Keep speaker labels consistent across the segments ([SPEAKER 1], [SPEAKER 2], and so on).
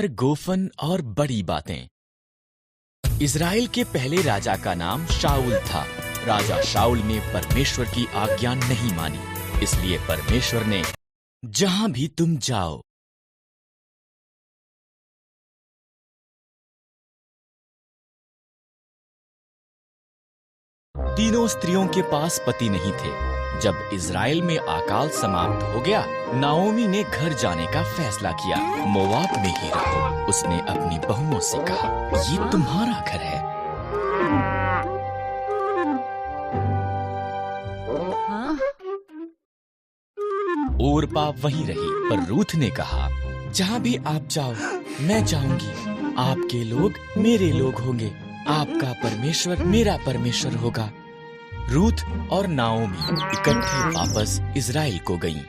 [SPEAKER 1] हर गोफन और बड़ी बातें। इज़राइल के पहले राजा का नाम शाऊल था। राजा शाऊल ने परमेश्वर की आज्ञा नहीं मानी, इसलिए परमेश्वर ने जहां भी तुम जाओ। तीनों स्त्रियों के पास पति नहीं थे। जब इज़राइल में अकाल समाप्त हो गया, नाओमी ने घर जाने का फैसला किया। मोआब में ही रहो। उसने अपनी बहुओं से कहा, ये तुम्हारा घर है। ओरपा वहीं रही, पर रूथ ने कहा, जहाँ भी आप जाओ मैं जाऊंगी। आपके लोग मेरे लोग होंगे, आपका परमेश्वर मेरा परमेश्वर होगा। रूथ और नाओमी इकट्ठी वापस इज़राइल को गईं।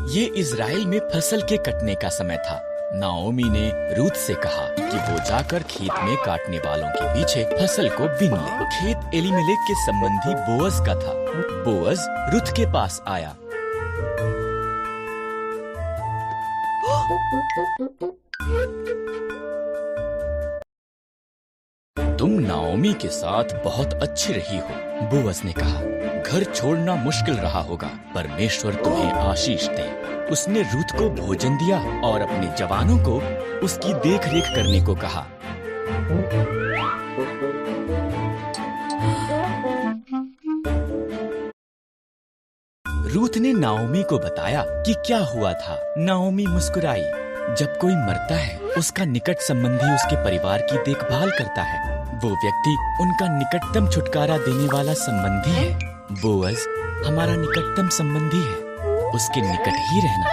[SPEAKER 1] ये इज़राइल में फसल के कटने का समय था। नाओमी ने रूथ से कहा कि वो जाकर खेत में काटने वालों के पीछे फसल को बीन ले। खेत एलीमेलेक के संबंधी बोअज का था। बोअज रूथ के पास आया। तुम नाओमी के साथ बहुत अच्छी रही हो, बोअज ने कहा। घर छोड़ना मुश्किल रहा होगा, परमेश्वर तुम्हें आशीष दे। उसने रूथ को भोजन दिया और अपने जवानों को उसकी देखरेख करने को कहा। रूथ ने नाओमी को बताया कि क्या हुआ था। नाओमी मुस्कुराई। जब कोई मरता है, उसका निकट संबंधी उसके परिवार की देखभाल करता है। वो व्यक्ति उनका निकटतम छुटकारा देने वाला संबंधी है। बोअज हमारा निकटतम संबंधी है, उसके निकट ही रहना।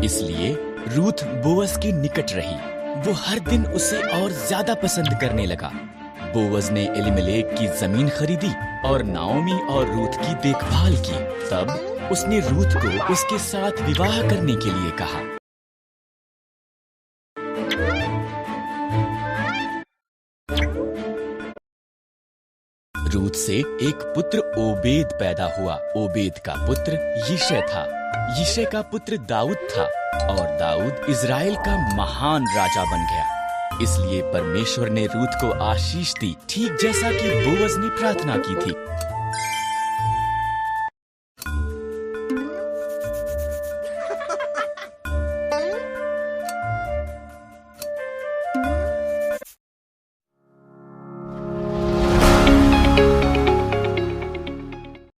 [SPEAKER 1] इसलिए रूथ बोअज के निकट रही। वो हर दिन उसे और ज्यादा पसंद करने लगा। बोअज ने एलीमेलेक की जमीन खरीदी और नाओमी और रूथ की देखभाल की। तब उसने रूथ को उसके साथ विवाह करने के लिए कहा। रूथ से एक पुत्र ओबेद पैदा हुआ। ओबेद का पुत्र यिशै था। यिशै का पुत्र दाऊद था और दाऊद इज़राइल का महान राजा बन गया। इसलिए परमेश्वर ने रूथ को आशीष दी, ठीक जैसा कि बोअज ने प्रार्थना की थी।